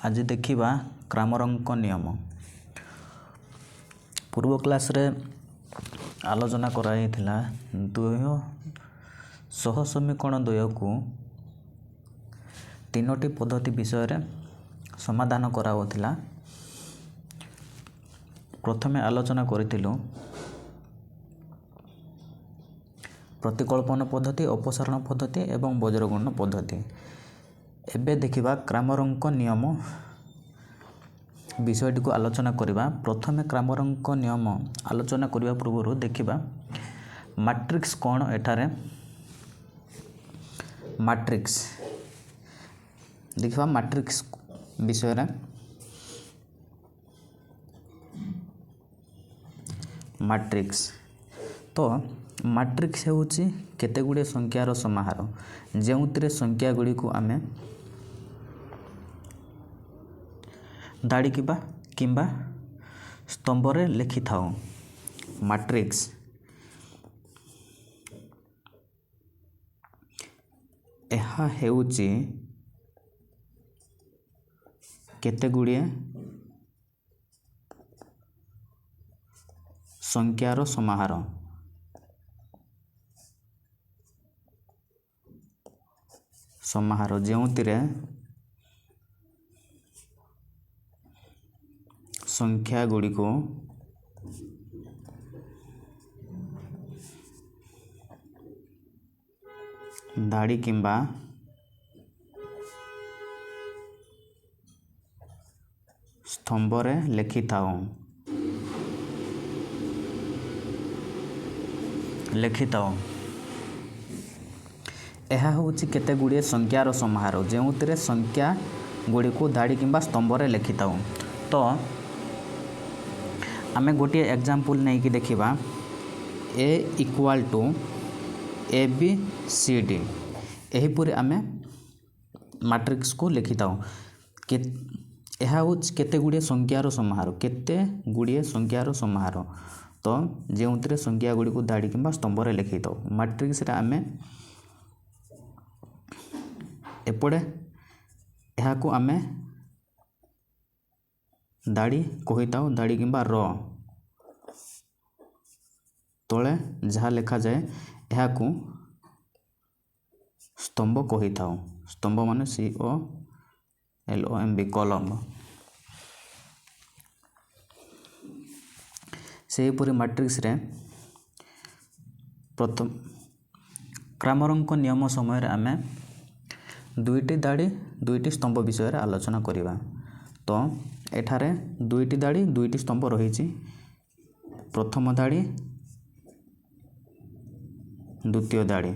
आज देखिबा क्रामरଙ୍କ नियम। पूर्व क्लास रे आलोचना कराइथिला द्वय सह समीकरण द्वय को तीनोटी पद्धति विषय रे समाधान कराउथिला। प्रथमे आलोचना करिथिलु प्रतिकल्पन पद्धति, अपसारण पद्धति एवं वज्रगुणन पद्धति। एबे देखिबा क्रामरଙ୍କ नियम विषयटी को आलोचना करिबा। प्रथमे क्रामरଙ୍କ नियम आलोचना करिबा पूर्व देखिबा मैट्रिक्स कौन एठारे मैट्रिक्स देखिबा मैट्रिक्स विषय रे मैट्रिक्स तो मैट्रिक्स हेउची केते गुडे संख्यार समाहार जेउतिरे संख्या गुडी को आमे दाड़ी किंबा स्तंभ रे लिखि थाउ। मैट्रिक्स एहा हेउची केते गुडी संख्यार समाहार जेउतिरे संख्या गुडी को दाड़ी किंबा स्तंभ रे लिखि थाउ। एहा होची केते गुडी संख्यार समाहार जेउतिरे संख्या गुडी को दाड़ी किंबा स्तंभ रे लिखि थाउ। तो आमे गोटे एग्जांपल नहीं कि देखिबा a इक्वल टू ABCD एही पुरे आमे मैट्रिक्स को लिखि थाउ। एहा होच केते गुडी संख्यार समाहार तो जेउतिरे संख्या गुडी को दाड़ी किंबा स्तंभ रे लिखि थाउ। मैट्रिक्स रे आमे एपड़े एहा को आमे दाड़ी कहि थाउ दाड़ी किंबा र तळे जहा लिखा जाए एहा को स्तंभ कहि थाउ। स्तंभ माने COLOMB कॉलम। सेही परि मैट्रिक्स रे प्रथम क्रामरଙ୍କ नियम समय रे आमे दुईटी दाड़ी दुईटी स्तंभ विषय रे आलोचना करिबा। तो एठारे दुईटी दाड़ी दुईटी स्तंभ रहिछि। प्रथम दाड़ी द्वितीय दाड़ी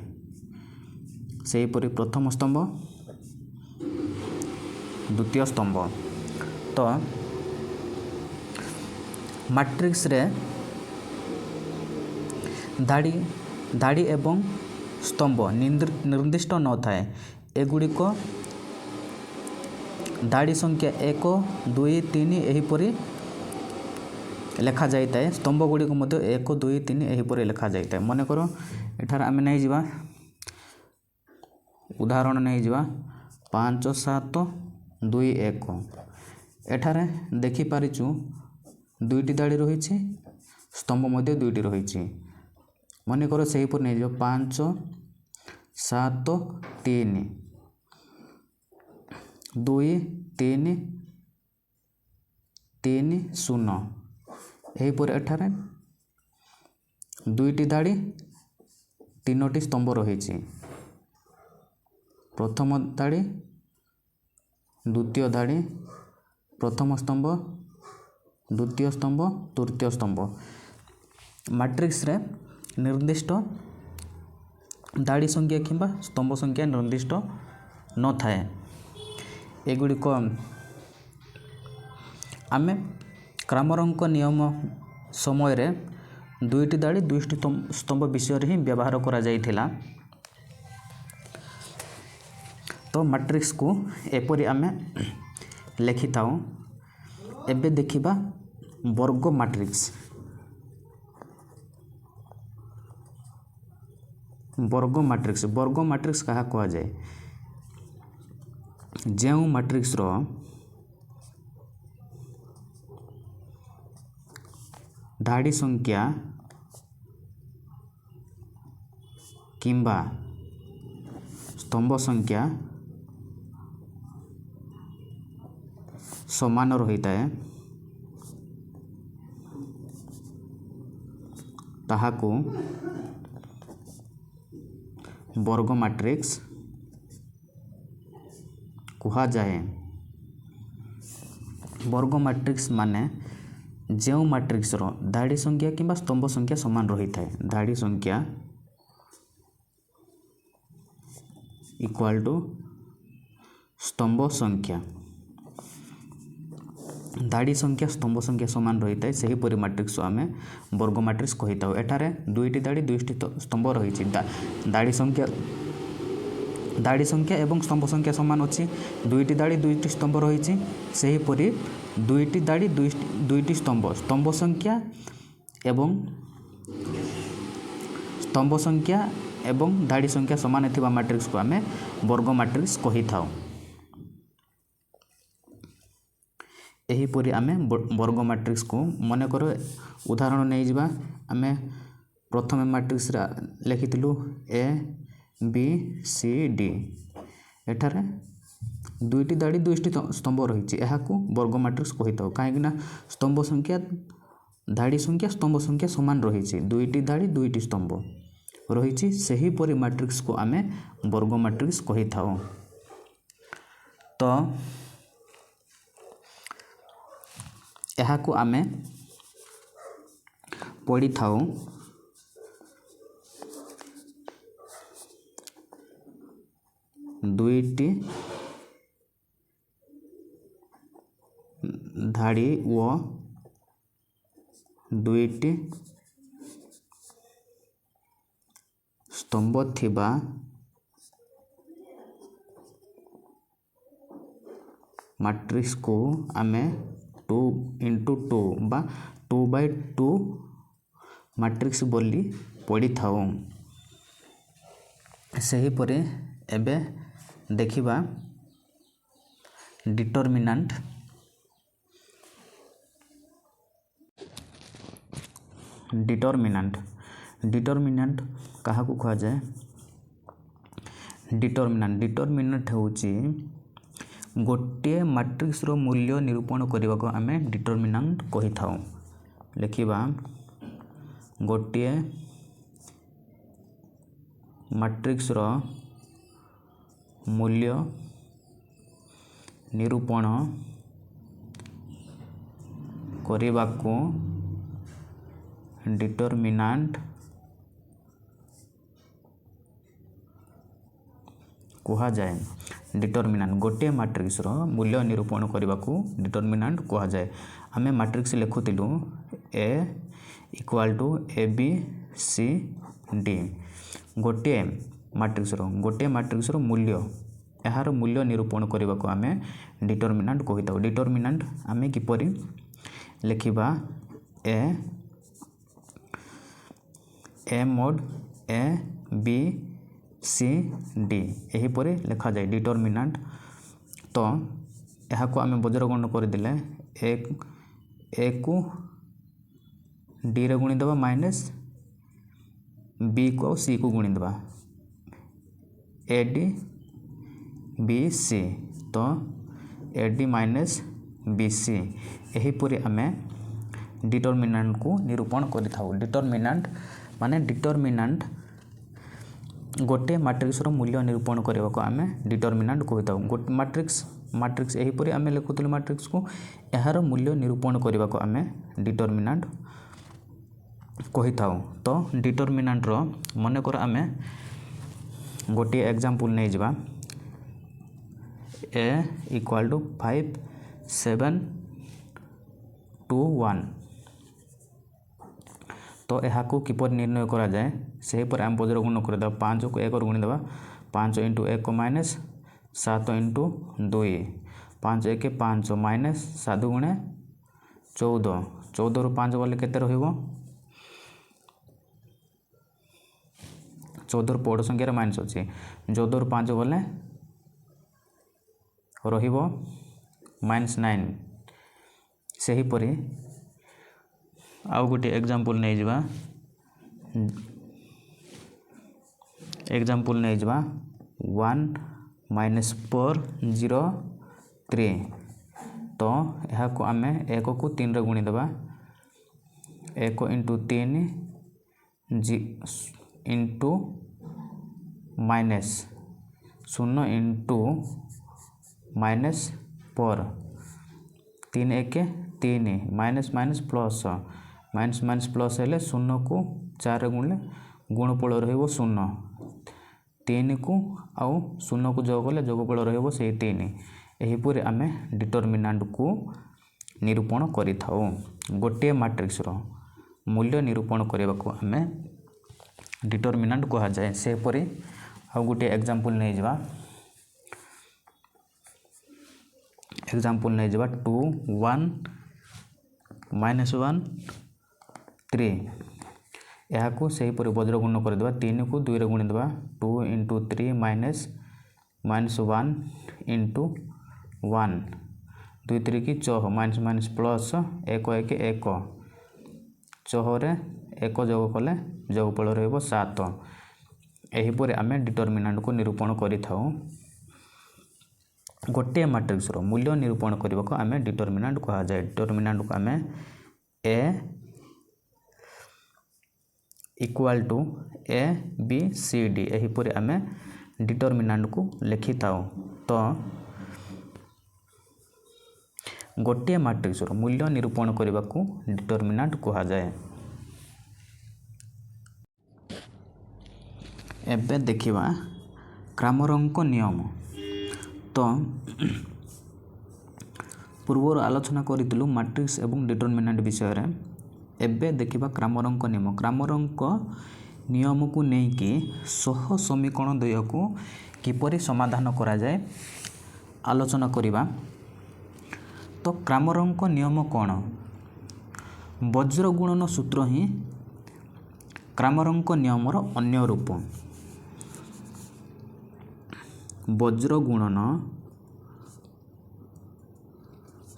सेही परि प्रथम स्तंभ द्वितीय स्तंभ। तो मैट्रिक्स रे दाड़ी एवं स्तंभ निर्दिष्ट न थाए। एगुड़ी को दाड़ी संख्या 1 2 3 एही परि लेखा जाइए। स्तंभ गुड़ी को मध्य 1 2 3 एही परि लेखा जाइए। मन करो एठार आमे नहीं जिबा उदाहरण नहीं जिबा 5 7 2 1 एठारे देखि पारिचु दुईटी दाड़ी रही स्तंभ मध्य दुईटी रही। मन करो सही पर नहीं जिबा 5 7 3 2 3 3 0 एही पर एठारे दुईटी दाड़ी तीनोटी स्तंभ रही। प्रथम दाड़ी द्वितीय दाड़ी प्रथम स्तंभ द्वितीय स्तंभ तृतीय स्तंभ। मैट्रिक्स रे निर्दिष्ट दाड़ी संख्या किंबा स्तंभ संख्या निर्दिष्ट न थाए। एगुड़ी को आमे क्रामरଙ୍କ नियम समय रे दुईटी दाड़ी दुईटी स्तंभ विषय ही व्यवहार करा जाइथिला। तो मैट्रिक्स को एपरि आमे लिखि थाउ। एबे देखिबा वर्ग मैट्रिक्स। वर्ग मैट्रिक्स कहा कहा जाए। जो मैट्रिक्स रो धाड़ी संख्या किंबा स्तंभ संख्या समान रही है ताहाकू वर्ग मैट्रिक्स कहा जाए। वर्ग मैट्रिक्स माने जो मैट्रिक्स रो धाड़ी संख्या किंबा स्तंभ संख्या समान रही है। धाड़ी संख्या इक्वल टू स्तंभ संख्या, धाड़ी संख्या स्तंभ संख्या समान रही है से हीपरि मैट्रिक्स को आम वर्ग मैट्रिक्स कही था। एठारे दुईटी धाड़ी दुईटी स्तंभ रही धाड़ी संख्या एवं स्तंभ संख्या समान अच्छी, दुईटी धाड़ी दुईटी स्तंभ रही से हीपरि दुईटी धाड़ी दुईटी स्तंभ संख्या एवं धाड़ी संख्या समान थिबा मैट्रिक्स को आम वर्ग मैट्रिक्स कही था। एहीपरि आमे वर्ग मैट्रिक्स को मन कर उदाहरण नहीं जावा। आमे प्रथम मैट्रिक्स लिखिलु ए बी सी डी, एठारे दुईटी धाड़ी दुईटी स्तंभ रही वर्ग मैट्रिक्स कही था। कहीं स्तंभ संख्या धाड़ी संख्या स्तंभ संख्या समान रही, दुईटी धाड़ी दुईटी स्तंभ रही से हीपरि मैट्रिक्स को आमे वर्ग मैट्रिक्स कही था। तो यह को आमे पढ़ी था दुईटी धाड़ी व दुईटी स्तंभ थिबा मैट्रिक्स को आमे 2 into 2 बा 2/2 मैट्रिक्स बोली पढ़ी था। सेहीपरि एबे देखिबा डिटरमिनेंट। डिटरमिनेंट कहा को कहा जाए? डिटरमिनेंट होची गोटे मैट्रिक्स रो मूल्य निरूपण करने को आम डिटरमिनेंट कही था। लिखिबा गोटे मैट्रिक्स रो मूल्य निरूपण करने को डिटरमिनेंट कहा जाए। डिटरमिनेंट गोटे मैट्रिक्स रो मूल्य निरूपण करने को डिटरमिनेंट कहा जाए। आमे मैट्रिक्स लिखुतिलु A equal to A B C D, गोटे मैट्रिक्स रो मूल्य यार मूल्य निरूपण करने को आमे डिटरमिनेंट कही था। डिटरमिनेंट आमे किपरि लिखिबा A mod A B C D एहीपरि लिखा जाए डिटरमिनेंट। तो यह को आम बज्रगण करदे ए को डी रे गुणीदेवा माइनस बी को सी को गुणीदेवा ए डी बी सी, तो A D minus B C एहीपरि आम डिटरमिनेंट को निरूपण करि थाउ। डिटरमिनेंट माने डिटरमिनेंट गोटे मैट्रिक्स रो मूल्य निरूपण करने को आम डिटरमिनेंट कही था। गोटे मैट्रिक्स एहीपरि आम लिखुलु मैट्रिक्स को यार मूल्य निरूपण करने को आम डिटरमिनेंट कही था। तो डिटरमिनेंट रो मन कर आम गोटे एग्जांपल नहीं जावा ए इक्वल टू 5 7 2 1। तो यह को किपर निर्णय करा जाए से पर आम बज्र गुण कर 5 को 1 गुणीदेवा 5 इंटू 1 माइनस 7 इंटू 2 5 1 5 माइनस 7 गुणे 14 14 रु 5 गले केते रहिबो 14 रु बड़ संख्या माइनस अच्छी 14 रु 5 गले रहिबो -9। से ही परी आउ गोटे एग्जांपल नहीं जावा एग्जांपल नहीं जावा 1 माइनस 4 0 3 तो यह को आमे 1 को 3 रे गुणी देबा 1 into 3 into minus 0 into minus 4 3 1 3 minus minus plus minus minus plus हेले 0 को 4 रे गुणले गुणफल रहइबो 0 3 को आउ 0 को जोग कले जोगफल रहइबो से 3 एहीपुरी आमे डिटरमिनेंट को निरूपण करि थाउ। गोटे मैट्रिक्स रो मूल्य निरूपण करबा को आमे डिटरमिनेंट कहा जाए। से परी आउ गोटे एग्जांपल नै जबा एग्जांपल नै जबा 2 1 माइनस 1 3 यहाँ को सही परी वज्र गुण कर देबा 3 को 2 रे गुणी देबा 2 इंटू 3 माइनस माइनस 1 इंटू 1 2 3 की 6 माइनस माइनस प्लस 1 1 1 6 रे 1 जोग कले जोगफल रहइबो 7 एहीपरि आमे डिटरमिनेंट को निरूपण करि थाउ। गोटे मैट्रिक्स रो मूल्य निरूपण करबा को आमे डिटरमिनेंट कहा जाय। डिटरमिनेंट को आमे a equal to a b c d एहीपरि आमे डिटरमिनेंट को लिखि थाउ। तो गोटे मैट्रिक्स रो मूल्य निरूपण करबा को डिटरमिनेंट कहा जाय। एबे देखिबा क्रमरंक नियम। तो पूर्व आलोचना करितलु मैट्रिक्स एवं डिटरमिनेंट विषय रे। एबे देखिबा क्रमरंक नियम। क्रमरंक नियम को नहीं कि सह समीकरण द्वय को किपरि समाधान करा जाए आलोचना करिबा। तो क्रमरंक नियम कौन? वज्र गुणन सूत्र ही क्रमरंक नियमर अन्य रूप। वज्र गुणन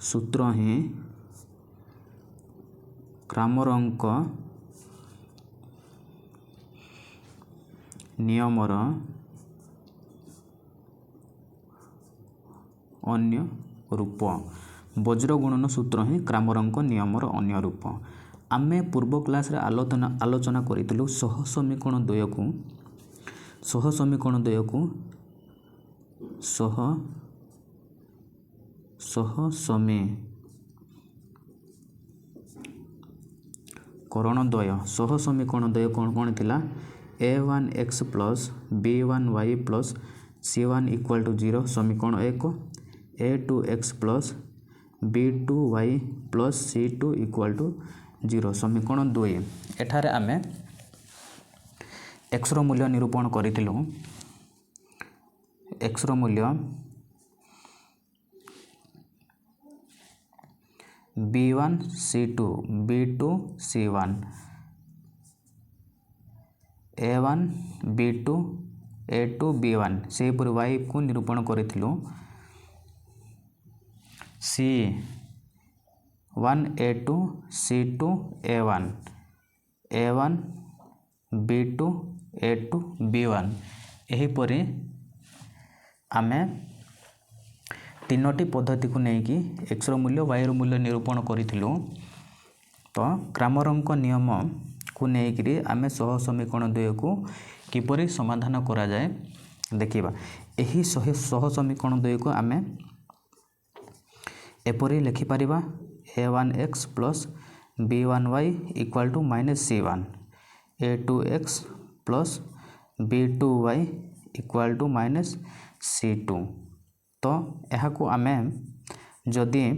सूत्र ही क्रमरंक नियमर अन्य रूप। वज्र गुणन सूत्र ही क्रमरंक नियमर अन्य रूप। आमे पूर्व क्लास रे आलोचना करितलु सह समीकरण द्वय को सह समीकरण द्वय कौन कौन थिला? a1x plus b1y plus c1 equal to 0 समीकरण 1 a2x plus b2y plus c2 equal to 0 समीकरण 2। एठारे आमे x रो मूल्य निरूपण करिथिलु। x रो मूल्य b1 c2 b2 c1 a1 b2 a2 b1 से पर y को निरूपण करिथिलु c1 a2 c2 a1 a1 b2 a2 b1 एही परी आमे तीनोटी पद्धति को नहीं कि x रो मूल्य y रो मूल्य निरूपण करिथिलु। तो क्रमरंक नियम को नहीं कि आमे सह समीकरण द्वय को किपरि समाधान करा जाए देखिबा। एही सह समीकरण द्वय को आमे एपरि लिखि परिबा a1x plus b1y equal to minus c1 a2x plus b2y equal to minus c2। तो यह को आमे जदि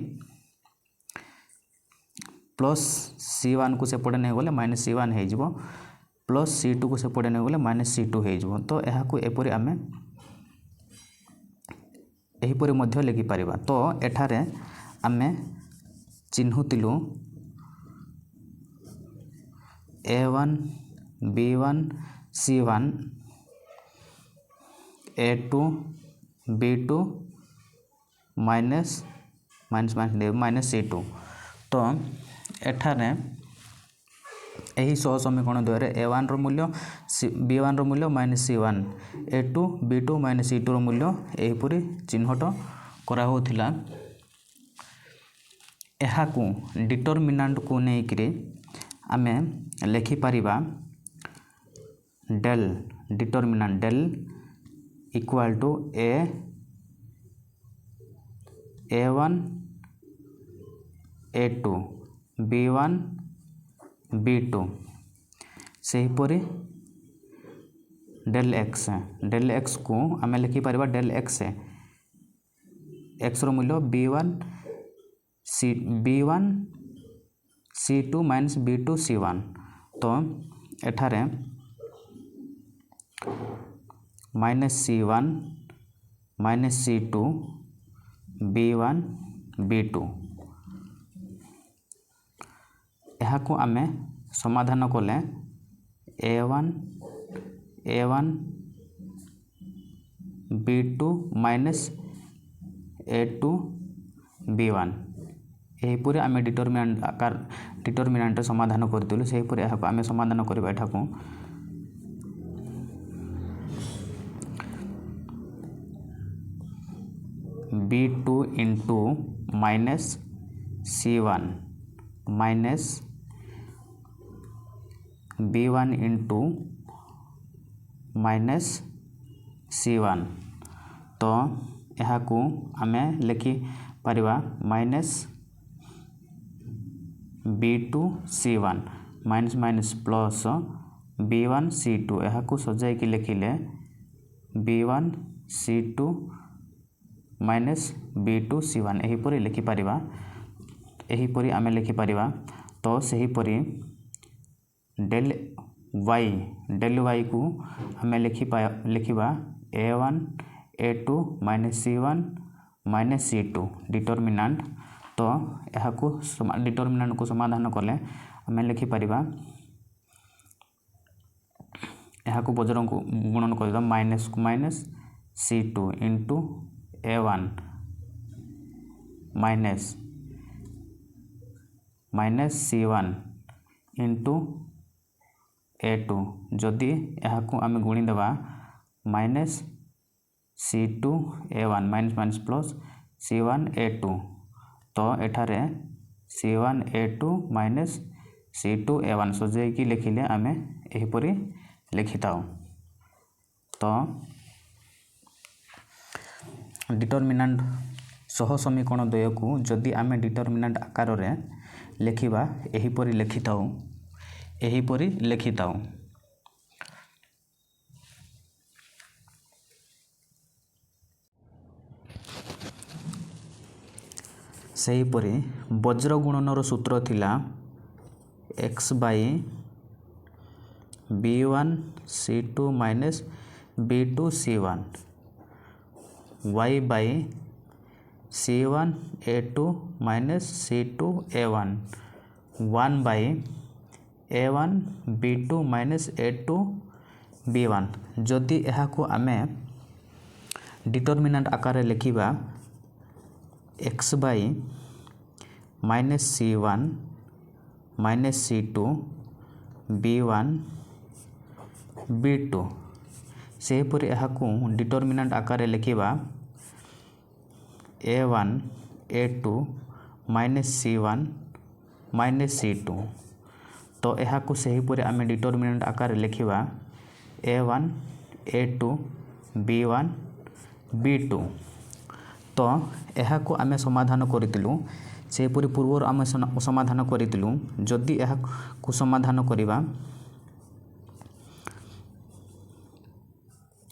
प्लस c1 को सेपटे नहीं गले माइनस c1 हो जिवो प्लस c2 को सेपटे नहीं गले माइनस c2 हो जिवो। तो यह को एपरि आमे एही परि मध्य लिखि परिबा। तो एठारे आमे चिन्हुतिलु a1 b1 c1 a2 b2 minus c2। तो एठारे यही सह समीकरण द्वय A1 रो मूल्य B1 रो मूल्य minus C1 A2 B2 minus C2 रो मूल्य एहीपरि चिन्हट करा होथिला। एहाकू डिटरमिनांट को नेइकरी आमे लेखि परिबा del determinant del equal to A1 A2 B1 B2 सेहीपरि डेल एक्स को आमे लिखि परिबा डेल एक्स रो मूल्य B1 C2 minus B2 C1 तो एठारे minus C1 minus C2 B1 B2 एहाकू आमे समाधान कले A1 B2 minus A2 B1 एहीपरि आमे डिटरमिनांट समाधान करथिलु। सेहीपरि एहाकू आमे समाधान करबा एठाकू B2 into minus C1 minus B1 into minus C1 तो एहाकू आमे लिखि परिबा minus B2 C1 minus minus plus B1 C2 एहाकू सजाई कि लिखिले B1 C2 minus B2 C1 एहीपरि लिखि परिबा एहीपरि आमे लिखि परिबा तो सेहीपरि डेल y को आमे लिखिबा A1 A2 minus C1 minus C2 डिटरमिनांट तो एहाकू डिटरमिनांट को समाधान कले आमे लिखि परिबा एहाकू बजरंग को गुणन करबा माइनस को minus C2 into A1 minus C1 into A2 जदि एहाकू आमे गुणी देबा minus C2 A1 minus minus plus C1 A2 तो एठारे C1 A2 minus C2 A1 सजाई कि लिखिले आमे एहीपरि लिखिताउ। तो डिटरमिनांट सह समीकरण द्वय को जदि आमे डिटरमिनांट आकार रे लिखिबा एहीपरि लिखिताउ सेहीपरि वज्र गुणनर सूत्र थिला x by B1 C2 minus B2 C1 y by C1 A2 minus C2 A1 1 by A1 B2 minus A2 B1 जदि एहाकू आमे डिटरमिनांट आकार लिखिबा x by minus C1 minus C2 B1 B2 सेहीपरि एहाकू डिटरमिनांट आकार लिखिबा A1 A2 minus C1 minus C2 तो एहाकू सेहीपरि आमे डिटरमिनांट आकार लिखिबा A1 A2 B1 B2 तो एहाकू आमे समाधान करितिलु। सेहीपरि पूर्वर आमे समाधान करितिलु जदि एहाकू समाधान करिबा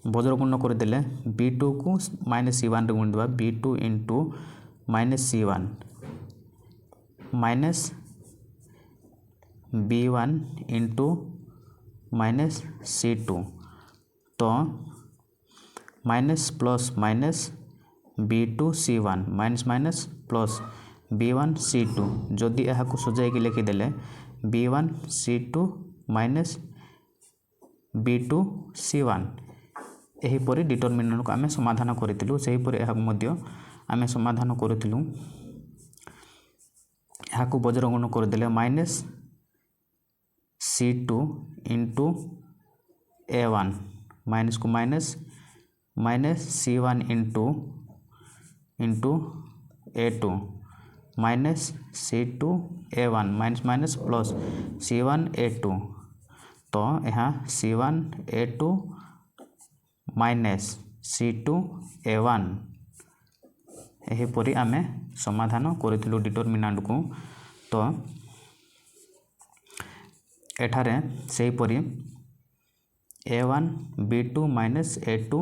बजर गुण करदेले B2 को माइनस C1 रे गुण देबा B2 into minus C1 minus B1 into minus C2 तो minus plus minus B2 C1 minus minus plus B1 C2 जदि एहाकू सजाई कि लिखिदेले B1 C2 minus B2 C1 एहीपरि डिटरमिनांट को आमे समाधान करितिलु। सेहीपरि एहाकू मध्य आमे समाधान करितिलु। एहाकू वज्र गुण करदेले minus C2 into A1 minus को minus C1 into A2 minus C2 A1 minus plus C1 A2 तो यहाँ C1 A2 minus C2 A1 एहीपरि आमे समाधान करिथिलु डिटरमिनांट को। तो एठारे सेहीपरि A1 B2 minus A2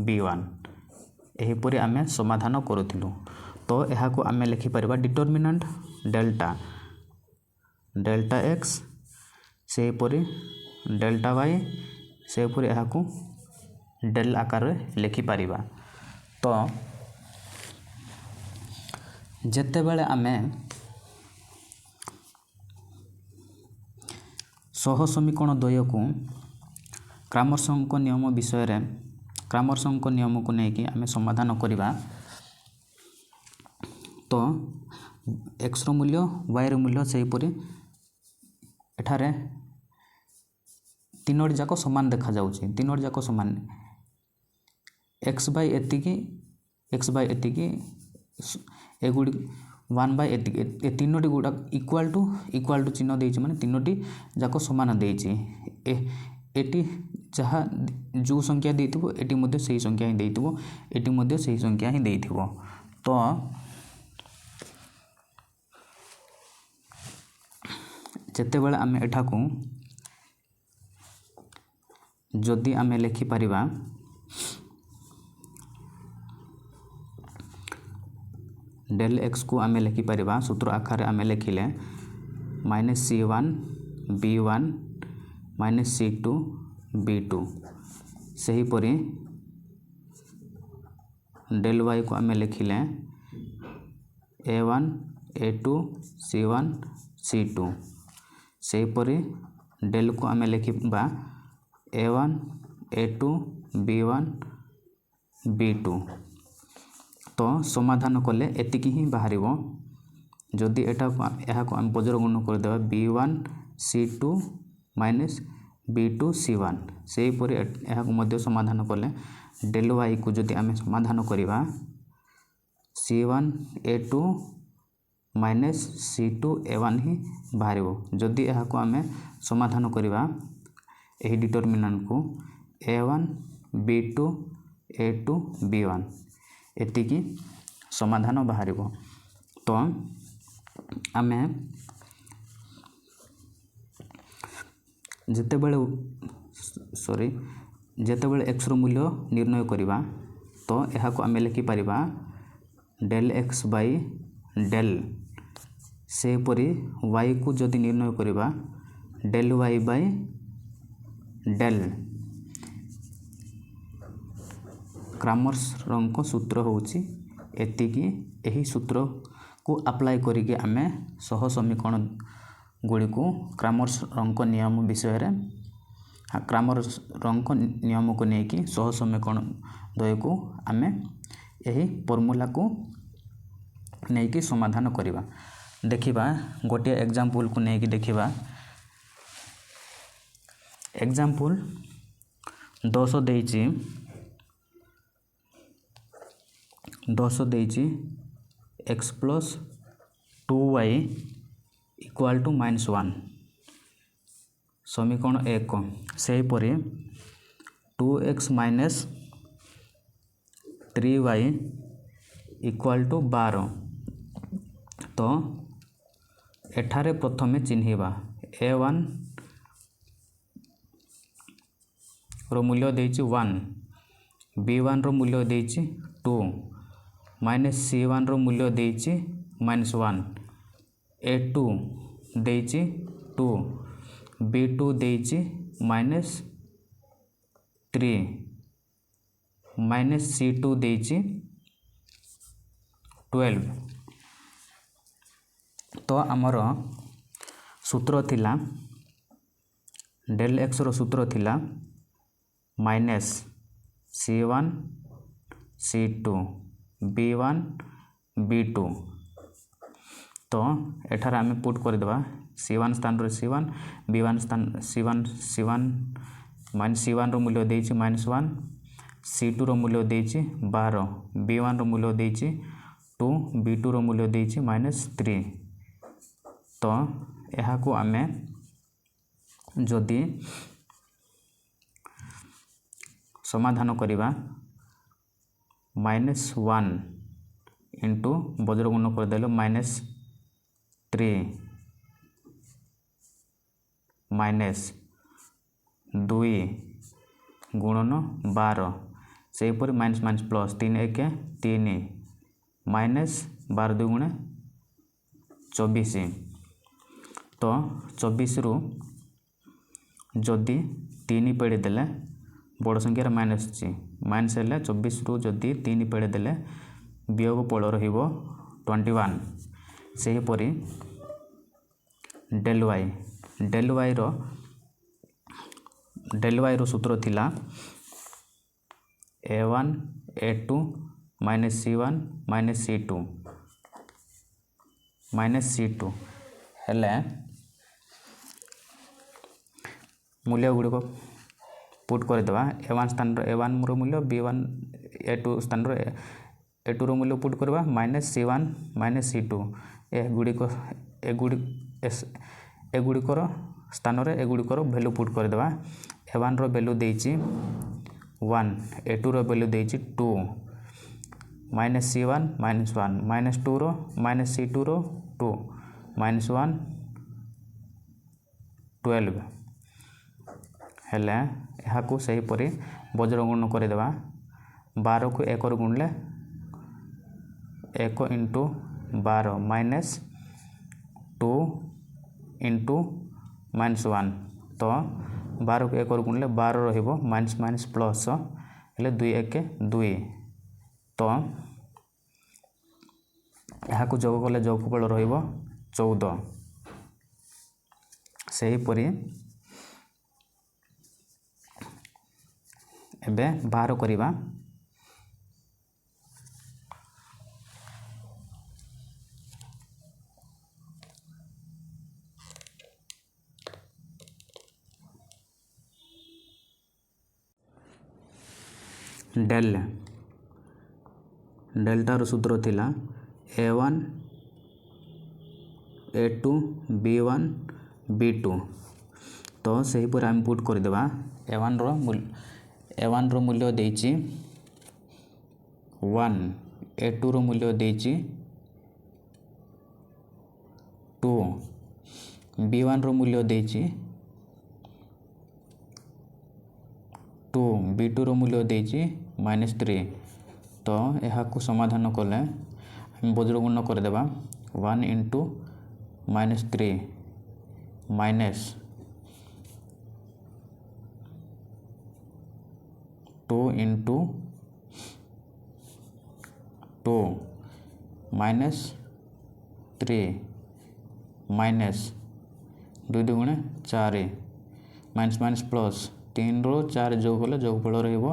B1 एहीपरि आमे समाधान करुथिलु। तो यहाँ को आमे लिखि परिबा डिटरमिनांट डेल्टा x सेहीपरि डेल्टा y सेहीपरि यहाँ को डेल आकार लिखि परिबा। तो जेते बेले आमे सह समीकरण द्वय को क्रामर्संक नियम विषय रे क्रामर्संक नियम को लेकिन आमे समाधान करिबा। तो x रो मूल्य y रो मूल्य सेहीपरि एठारे तीनोटी जाक समान देखा जाउछि, तीनोटी जाक समान x बाय एतिकी एगुडी 1 बाय एतिकी ए तीनोटी गुडा इक्वल टू चिन्ह देइछि माने तीनोटी जाक समान देइछि। एटी जहाँ जो संख्या देइथिबो एटी मध्ये सही संख्या ही देइथिबो, एटी मध्ये सही संख्या ही देइथिबो। तो जेते बेले आमे एठा को जदि आमे लिखि परिबा डेल x को आमे लिखि परिबा सूत्र आकार आमे लिखिले minus C1 B1 minus C2 B2 सेहीपरि डेल y को आमे लिखिले A1 A2 C1 C2 सेहीपरि del को आमे लिखिबा A1 A2 B1 B2 तो समाधान कले एतिकी ही बाहरिबो। जदि एटा को हम बजर गुण कर देबा B1 C2 minus B2 C1 सेहीपरि एहा को मध्य समाधान कले डेल y को जदि आमे समाधान करिबा C1 A2 minus C2 A1 ही बाहरिबो। जदि एहा को आमे समाधान करिबा एही डिटरमिनांट को A1 B2 A2 B1 एतिकी समाधान बाहरिबो। तो आमे जेतेबेले x रो मूल्य निर्णय करिबा तो एहा को आमे लिखि परिबा डेल x बाय डेल सेहीपरि y को जदि निर्णय करिबा डेल y बाय डेल क्रामर्संक सूत्र होउछि एतिकी। एही सूत्र को अप्लाई करिके आमे सह समीकरण गुडी को क्रामर्संक नियम विषय रे क्रामर्संक नियम को नेकी सह समीकरण द्वय को आमे एही फॉर्मूला को नेकी समाधान करिबा। देखिबा गोटे एग्जांपल को नेकी देखिबा। एग्जांपल 10 देइछि x plus 2y equal to -1 समीकरण 1 सेहीपरि 2x minus 3y equal to 12 तो एठारे प्रथमे चिन्हिबा A1 रो मूल्य देइछि 1 B1 रो मूल्य देइछि 2 माइनस C1 रो मूल्य देइछि -1 A2 देइछि 2 B2 देइछि -3 माइनस C2 देइछि 12। तो आमर सूत्र थिला डेल x रो सूत्र थिला minus C1 C2 B1 B2 तो एठार आम पुट करदेवा C1 स्थान रे C1 B1 स्थान C1 माइनस C1 रो मूल्य देइछि -1 C2 रो मूल्य देइछि 12 B1 रो मूल्य देइछि 2 B2 रो मूल्य देइछि -3। तो यहाँ को आमे जदि समाधान करिबा -1 इंटू बज्र गुण करदेलो -3 -2 गुणन 12 से माइनस माइनस प्लस 3 1 3 -12 2 गुणे 24। तो 24 रु जदि 3 पेड़ी देले बड़ संख्यार माइनस अच्छी माइनस हेल्ले 24 रु जदि 3 पेड़ी देले वियोग फल रहिबो 21। सेहीपरि डेल वाई रो सूत्र थिला a1 a2 minus c1 minus c2 हेले मूल्य गुड़िक पुट करदेवा a1 स्थान a1 रो मूल्य b1 a2 स्थान a2 रो मूल्य पुट करवा माइनस c1 माइनस c2 एगुड़िकर स्थान रे एगुड़िकर वैल्यू पुट करदेवा a1 रो वैल्यू देइछि 1 a2 रो value देइछि 2 minus c1 -1 minus 2 rho minus c2 रो 2 -1 12 हेले यहाँ को सही परी वज्र गुण करदेवा 12 को 1 गुणले 1 इंटू 12 माइनस 2 इंटू -1 तो 12 को 1 गुणले 12 रहिबो माइनस माइनस प्लस हेले 2 1 2 तो यहाँ को जोग कले जोगफल रहिबो 14। सही परी एबे बाहर करिबा डेल्टा सूत्र थिला a1 a2 b1 b2 तो सही पर आम पुट करदेवा a1 रो मूल्य देइछि 1 a2 रो मूल्य देइछि 2 b1 रो मूल्य देइछि 2 b2 रो मूल्य देइछि -3। तो यहाँ को समाधान कले हम वज्र गुण करदेवा 1 इंटू -3 माइनस 2 इंटू 2 -3 माइनस 2 2 गुणे 4 माइनस माइनस प्लस 3 रो 4 जोग कले जोगफल रहिबो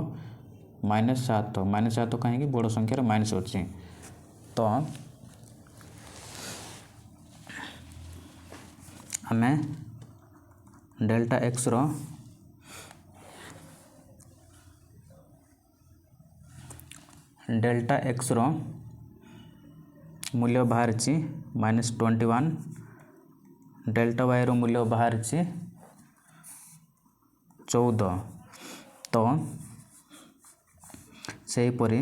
-7 कहीं बड़ संख्यार माइनस अच्छी। तो आमे डेल्टा एक्स रो मूल्य बाहर -21 डेल्टा वाई रो मूल्य बाहर 14। तो सही परी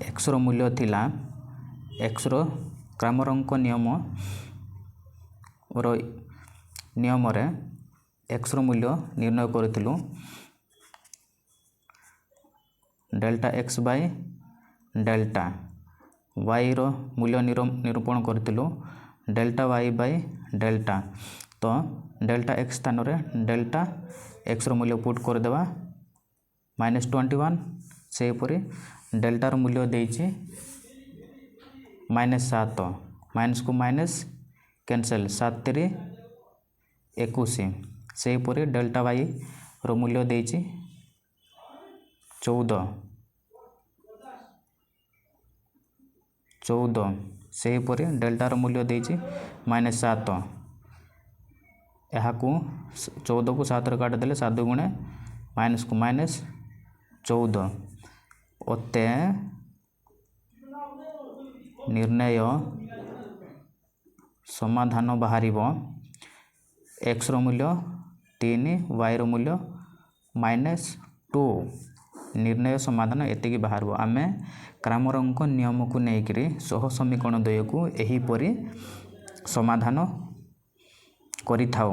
एक्स रो मूल्य थिला एक्स रो क्रैमर अंक नियम रे एक्स रो मूल्य निर्णय करथिलु delta x by delta y रो मूल्य निरूपण करथिलु डेल्टा वाई बाय डेल्टा। तो डेल्टा एक्स स्थान रे डेल्टा एक्स रो मूल्य पुट करदेवा -21 से परी डेल्टा रो मूल्य देइछि -7 माइनस को माइनस कैंसल 7 3 21 से परी डेल्टा वाई रो मूल्य देइछि 14 14 ସେହିପରି ଡେଲ୍ଟାର ମୂଲ୍ୟ ଦେଇଛି -7 ଏହାକୁ 14କୁ 7ରେ କାଟିଦେଲେ 7 ଗୁଣେ ମାଇନସ୍କୁ ମାଇନସ୍ 14 ଅତେ ନିର୍ଣ୍ଣୟ ସମାଧାନ ବାହାରିବ xର ମୂଲ୍ୟ 3 yର ମୂଲ୍ୟ -2 ନିର୍ଣ୍ଣୟ ସମାଧାନ ଏତିକି ବାହାରିବ। ଆମେ କ୍ରାମରଙ୍କ ନିୟମକୁ ନେଇକରି ସହ ସମୀକରଣ ଦ୍ୱୟକୁ ଏହିପରି ସମାଧାନ କରିଥାଉ।